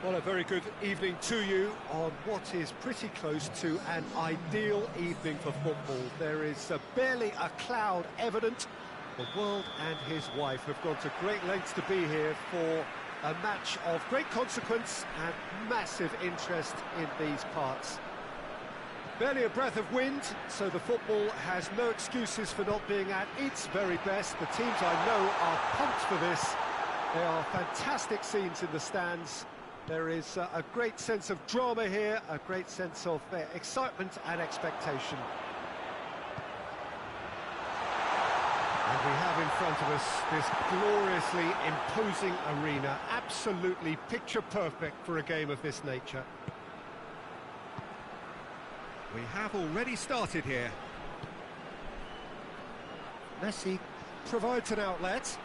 Well, a very good evening to you on what is pretty close to an ideal evening for football. There is barely a cloud evident. The world and his wife have gone to great lengths to be here for a match of great consequence and massive interest in these parts. Barely a breath of wind, so the football has no excuses for not being at its very best. The teams I know are pumped for this. There are fantastic scenes in the stands. There is a great sense of drama here, a great sense of excitement and expectation. And we have in front of us this gloriously imposing arena, absolutely picture perfect for a game of this nature. We have already started here. Messi provides an outlet.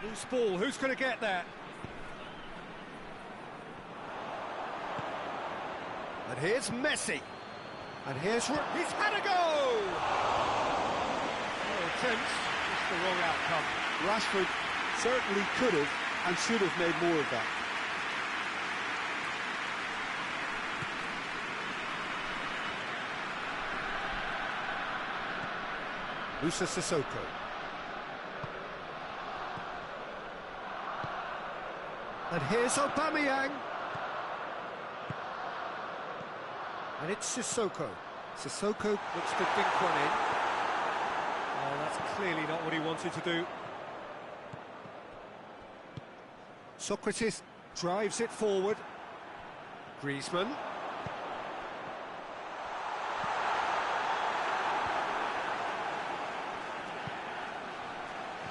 Loose ball, who's going to get there? And here's Messi. And he's had a go! No attempts, just the wrong outcome. Rashford certainly could have and should have made more of that. Musa Sissoko. And here's Aubameyang. And it's Sissoko. Sissoko looks to dink one in. Oh, that's clearly not what he wanted to do. Socrates drives it forward. Griezmann.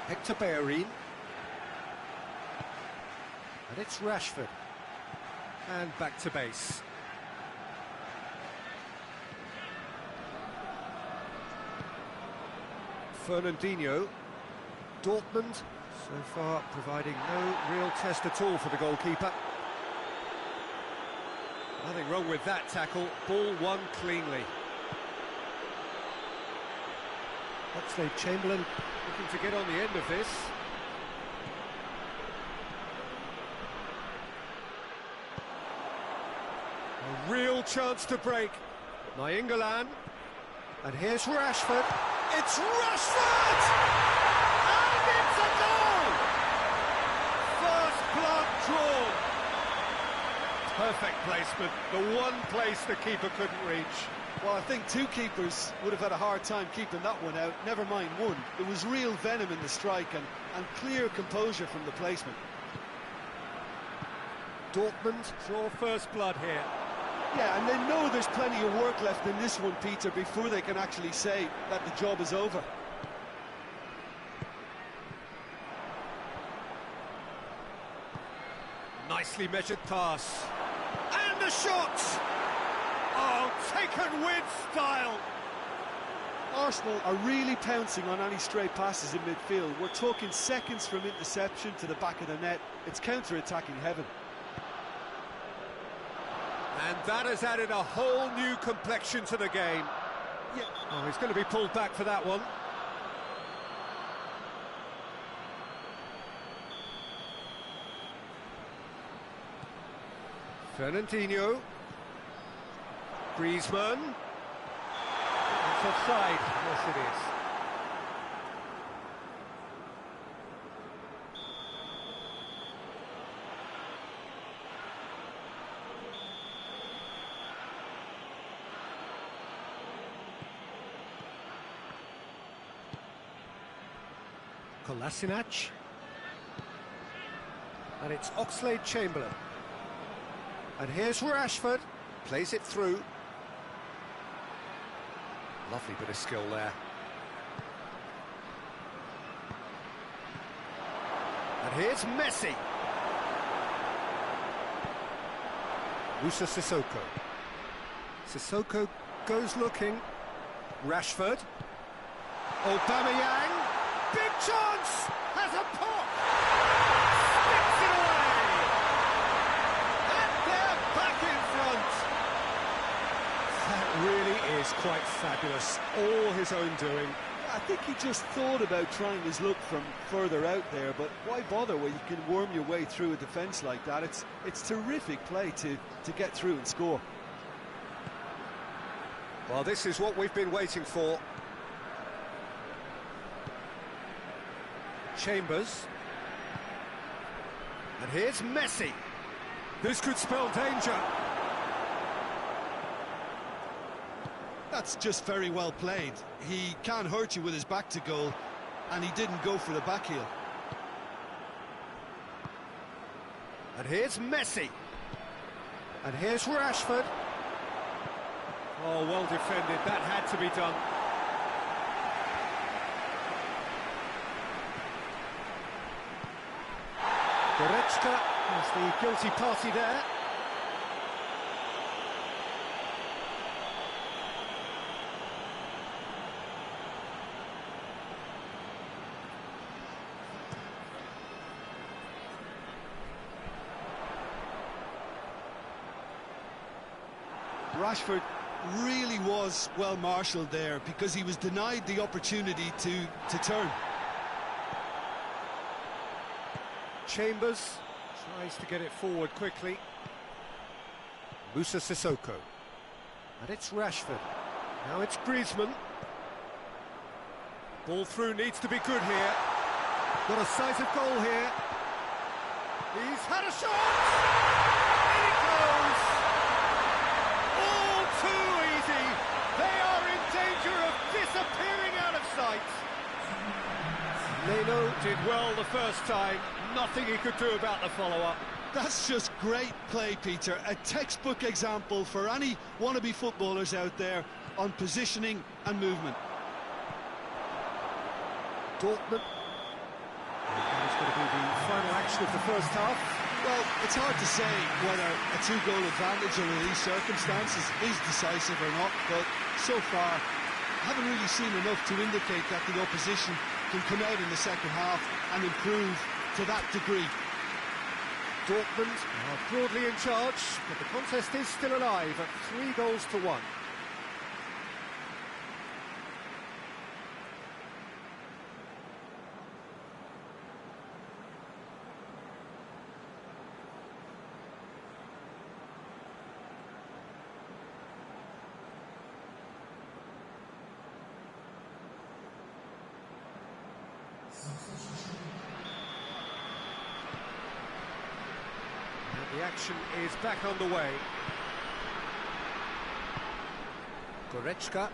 Hector Bellerin. And it's Rashford. And back to base. Fernandinho. Dortmund, so far providing no real test at all for the goalkeeper. Nothing wrong with that tackle, ball won cleanly. Oxlade-Chamberlain looking to get on the end of this. A real chance to break. Nainggolan. And here's Rashford. It's Rashford! And it's a goal! First blood drawn. Perfect placement, the one place the keeper couldn't reach. Well, I think two keepers would have had a hard time keeping that one out, never mind one. There was real venom in the strike and clear composure from the placement. Dortmund draw first blood here. Yeah, and they know there's plenty of work left in this one, Peter, before they can actually say that the job is over. Nicely measured pass. And a shot! Oh, taken with style! Arsenal are really pouncing on any stray passes in midfield. We're talking seconds from interception to the back of the net. It's counter-attacking heaven. And that has added a whole new complexion to the game. Yeah. Oh, he's going to be pulled back for that one. Fernandinho. Griezmann. It's offside. Yes, it is. Kolasinac. And it's Oxlade-Chamberlain. And here's Rashford. Plays it through. Lovely bit of skill there. And here's Messi. Musa Sissoko. Sissoko goes looking. Rashford. Aubameyang. Big chance! Has a pop! Sticks it away! And they're back in front! That really is quite fabulous. All his own doing. I think he just thought about trying his luck from further out there, but why bother when you can worm your way through a defence like that? It's terrific play to get through and score. Well, this is what we've been waiting for. Chambers. And here's Messi. This could spell danger. That's just very well played. He can't hurt you with his back to goal, and he didn't go for the back heel. And here's Messi. And here's Rashford. Oh, well defended. That had to be done. Goretzka is the guilty party there. Rashford really was well marshalled there because he was denied the opportunity to turn. Chambers tries to get it forward quickly. Moussa Sissoko. And it's Rashford. Now it's Griezmann. Ball through needs to be good here. Got a sight of goal here. He's had a shot! In it goes! All too easy. They are in danger of disappearing out of sight. Leno did well the first time. Nothing he could do about the follow-up. That's just great play, Peter. A textbook example for any wannabe footballers out there on positioning and movement. Dortmund. That's going to be the final action of the first half. Well, it's hard to say whether a two-goal advantage under these circumstances is decisive or not, but so far, I haven't really seen enough to indicate that the opposition can come out in the second half and improve to that degree. Dortmund are broadly in charge, but the contest is still alive at 3-1. The action is back underway. Goretzka.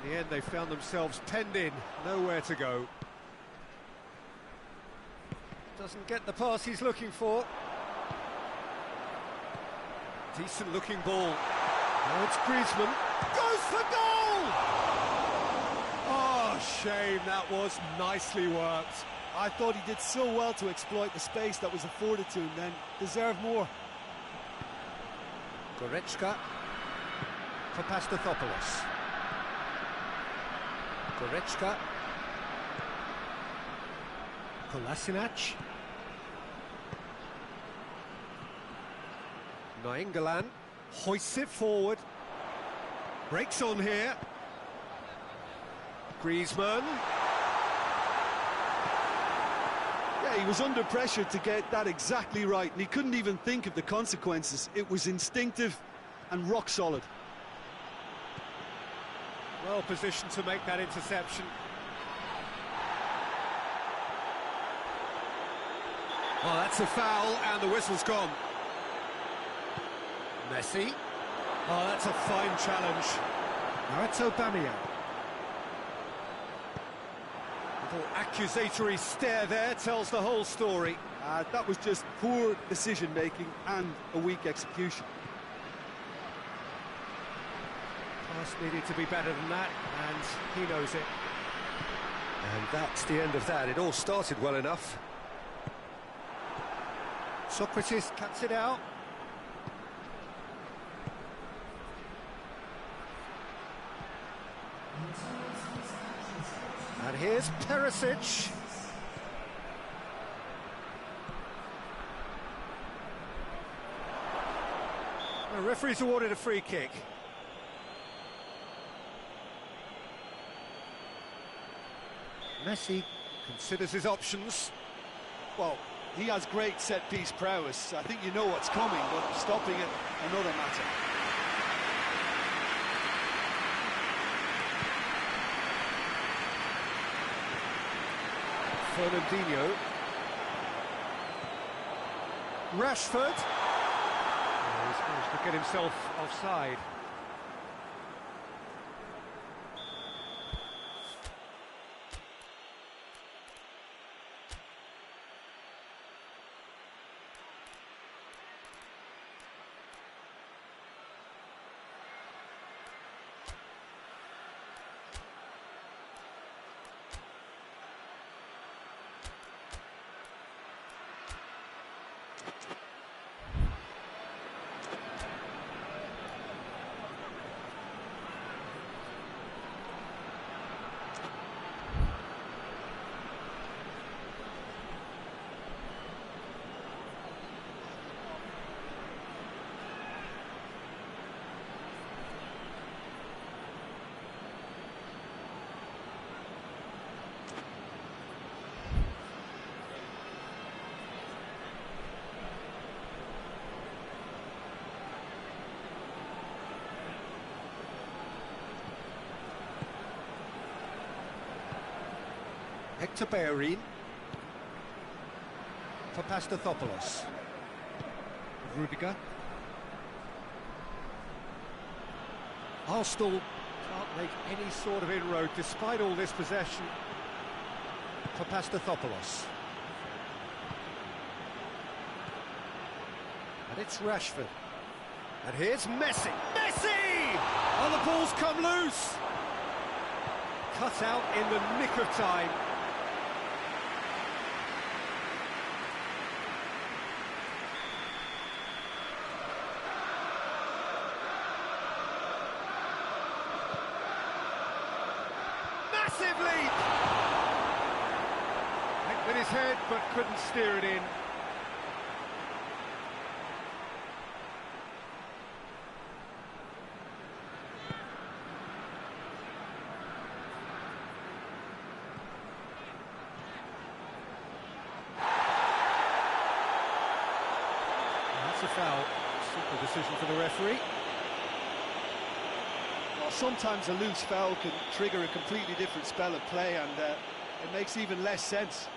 In the end, they found themselves penned in, nowhere to go. Doesn't get the pass he's looking for. Decent looking ball. Now it's Griezmann. Goes for goal! Oh, shame, that was nicely worked. I thought he did so well to exploit the space that was afforded to him then. Deserved more. Goretzka. Papastathopoulos. Goretzka. Kolasinac. Nainggolan hoists it forward. Breaks on here. Griezmann. Yeah, he was under pressure to get that exactly right, and he couldn't even think of the consequences. It was instinctive and rock solid. Well positioned to make that interception. Oh, that's a foul, and the whistle's gone. Messi. Oh, that's a fine challenge. Now it's Aubameyang. Little accusatory stare there tells the whole story. That was just poor decision-making and a weak execution. Pass needed to be better than that, and he knows it. And that's the end of that. It all started well enough. Socrates cuts it out. And here's Perisic. The referee's awarded a free kick. Messi considers his options. Well, he has great set-piece prowess. I think you know what's coming, but stopping it, another matter. Fernandinho. Rashford. Oh, he's managed to get himself offside. Hector Bellerin for Pastathopoulos. Rudiger. Arsenal can't make any sort of inroad despite all this possession for Pastathopoulos. And it's Rashford. And here's Messi. Messi! Oh, the ball's come loose. Cut out in the nick of time. Massive leap! Went with his head, but couldn't steer it in. That's a foul. Simple decision for the referee. Well, sometimes a loose foul can trigger a completely different spell of play, and it makes even less sense.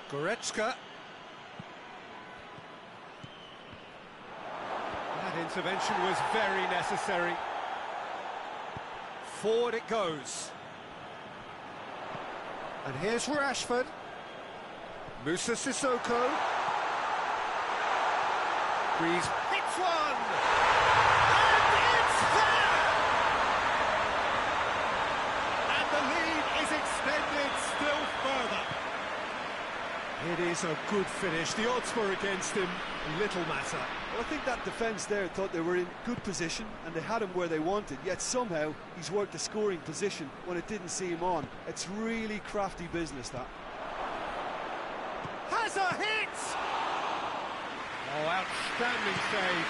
Goretzka. That intervention was very necessary. Forward it goes. And here's Rashford. Moussa Sissoko. Breeze hits one! And it's there! And the lead is extended still further. It is a good finish. The odds were against him. Little matter. Well, I think that defence there thought they were in good position and they had him where they wanted, yet somehow he's worked a scoring position when it didn't see him on. It's really crafty business, that. Has a hit! Oh, outstanding save.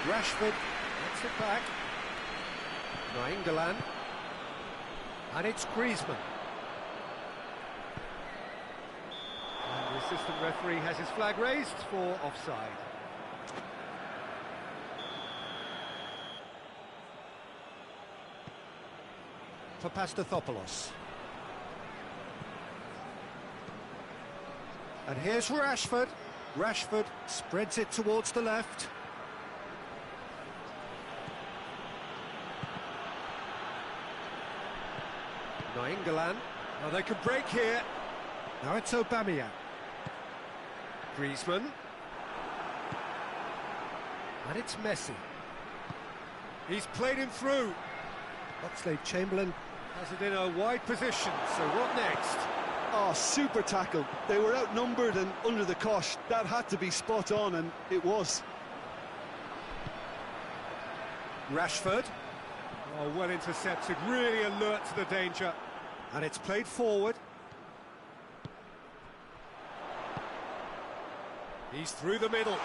Rashford gets it back. Nainggolan. And it's Griezmann. And the assistant referee has his flag raised for offside. For Pastathopoulos. And here's Rashford. Rashford spreads it towards the left. Nainggolan. Now they could break here. Now it's Aubameyang. Griezmann. And it's Messi. He's played him through. Oxlade-Chamberlain has it in a wide position, so what next? Oh, super tackle. They were outnumbered and under the cosh. That had to be spot on, and it was. Rashford. Oh, well intercepted, really alert to the danger. And it's played forward. He's through the middle.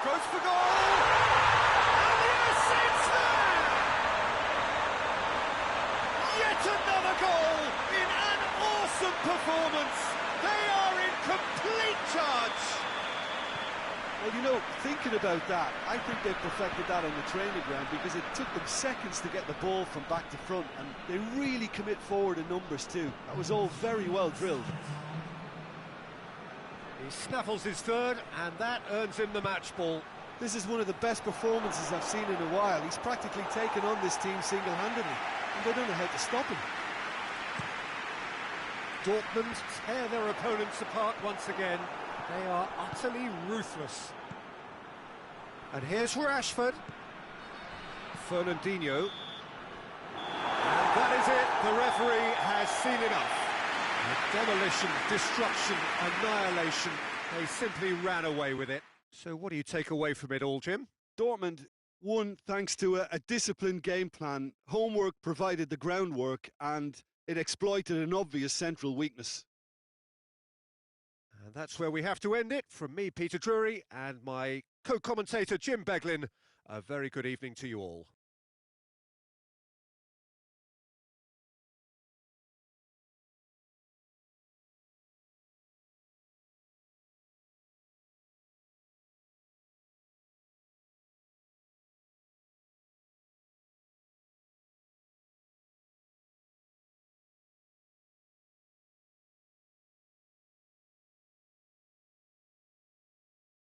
Goes for goal! And yes, it's there! Yet another goal in an awesome performance. They are in complete charge. Well, you know, thinking about that, I think they perfected that on the training ground because it took them seconds to get the ball from back to front, and they really commit forward in numbers too. That was all very well drilled. He snaffles his third, and that earns him the match ball. This is one of the best performances I've seen in a while. He's practically taken on this team single-handedly, and they don't know how to stop him. Dortmund tear their opponents apart once again. They are utterly ruthless. And here's Rashford. Fernandinho. And that is it. The referee has seen enough. Demolition, destruction, annihilation. They simply ran away with it. So what do you take away from it all, Jim? Dortmund won thanks to a disciplined game plan. Homework provided the groundwork, and it exploited an obvious central weakness. And that's where we have to end it. From me, Peter Drury, and my co-commentator, Jim Beglin, a very good evening to you all.